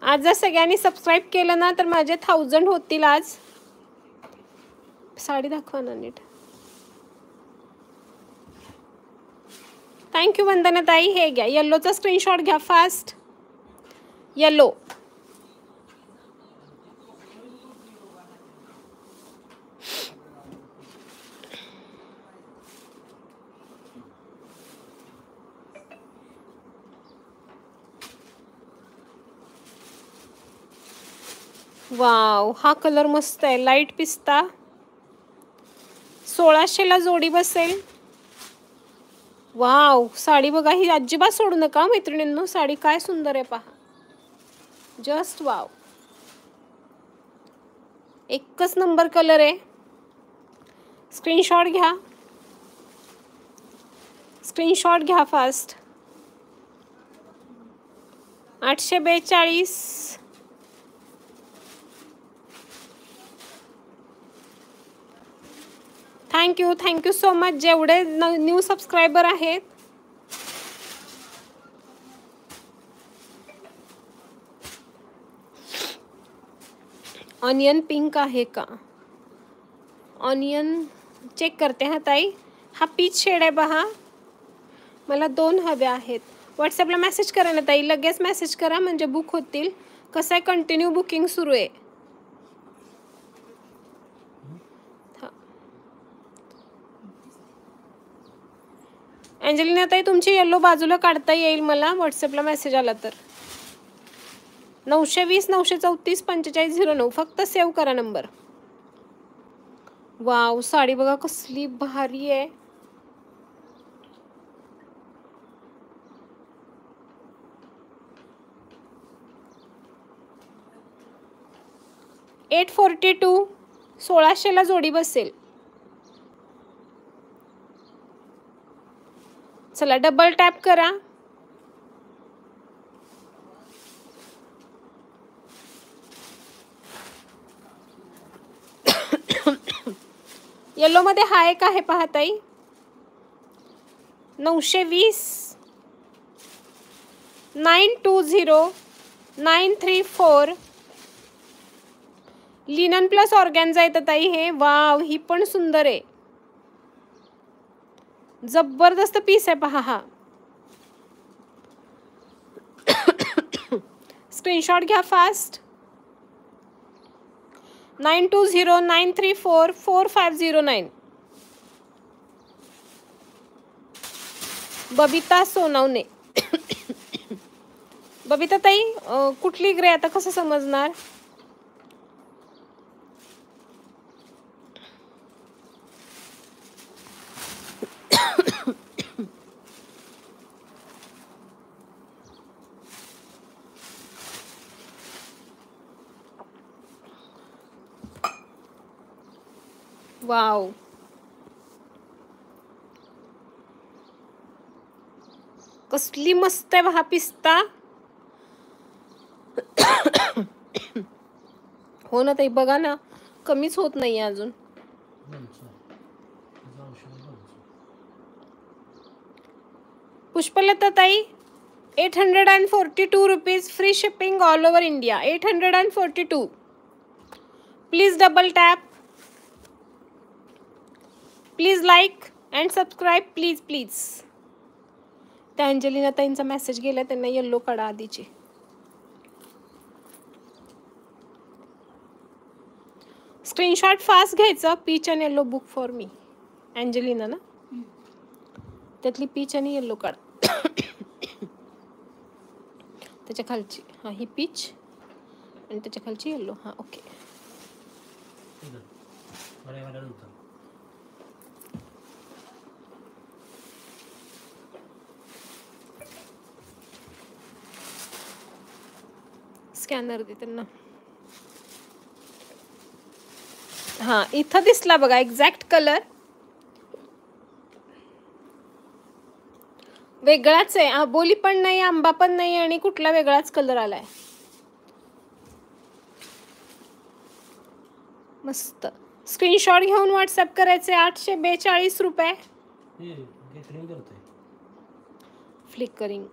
आज जर सगळ्यांनी सबस्क्राईब केलं ना तर माझे 1000 होतील आज. साडी दाखवा ना नीट. थँक्यू वंदना ताई. हे घ्या, येल्लोचा स्क्रीनशॉट घ्या फास्ट. येल्लो. वाव, हा कलर मस्त आहे, लाईट पिस्ता. 1600ला जोडी बसेल. वाव, साडी बघा, ही अजिबात सोडू नका मैत्रिणींनो. साडी काय सुंदर आहे पहा. जस्ट वाव, एकच नंबर कलर आहे. स्क्रीनशॉट घ्या, स्क्रीनशॉट घ्या फास्ट. 842. थँक्यू सो मच जेवढे न्यू सबस्क्रायबर आहेत. ऑनियन पिंक आहे का? ऑनियन चेक करते हा ताई. हा पीच शेड आहे पहा. मला 2 हव्या आहेत. व्हॉट्सॲपला मेसेज करा ना ताई, लगेच मेसेज करा म्हणजे बुक होतील. कसं आहे, कंटिन्यू बुकिंग सुरू आहे. अंजलीना ताई, तुमची येल्लो बाजूला काढता येईल मला व्हॉट्सॲपला मेसेज आला तर. 920 934 4509 फक्त सेव्ह करा नंबर. वाव, साडी बघा कसली भारी आहे. $842. 1600ला जोडी बसेल. चला डबल टॅप करा. येलो मध्ये हा एक आहे पहा ताई. 920 920 934. लिनन प्लस ऑर्गॅन्झा येतं ताई हे. वाव, ही पण सुंदर आहे. जबरदस्त पीस आहे पहा हा. स्क्रीनशॉट घ्या फास्ट. 920 934 4509. बबिता सोनवणे. बबिता ताई, कुठली ग्रे आता कसं समजणार? वाव, कसली मस्त आहे हा पिस्ता. हो ना ताई, बघा ना, कमीच होत नाही अजून. पुष्पलता ताई, 842 rupees, free shipping all over India. 842. Please double tap, please like and subscribe, please please. त्या अंजलीना ताईंचा मेसेज गेला, त्यांना येल्लो काढा आधीची. स्क्रीनशॉट फास्ट घ्यायचं. पीच आणि येल्लो बुक फॉर मी. अंजलीना ना, त्यातली पीच आणि येल्लो काढ. त्याच्या खालची हा ही पीच आणि त्याच्या खालची येल्लो. हा ओके. स्कॅनर दे त्यांना. हा, इथं दिसला बघा एक्झॅक्ट कलर. वेगळाच आहे. आबोली पण नाही, आंबा पण नाही आणि कुठला वेगळाच कलर आलाय. मस्त. स्क्रीनशॉट घेऊन व्हॉट्सअप करायचे. 842 रुपये. फ्लिकरिंग.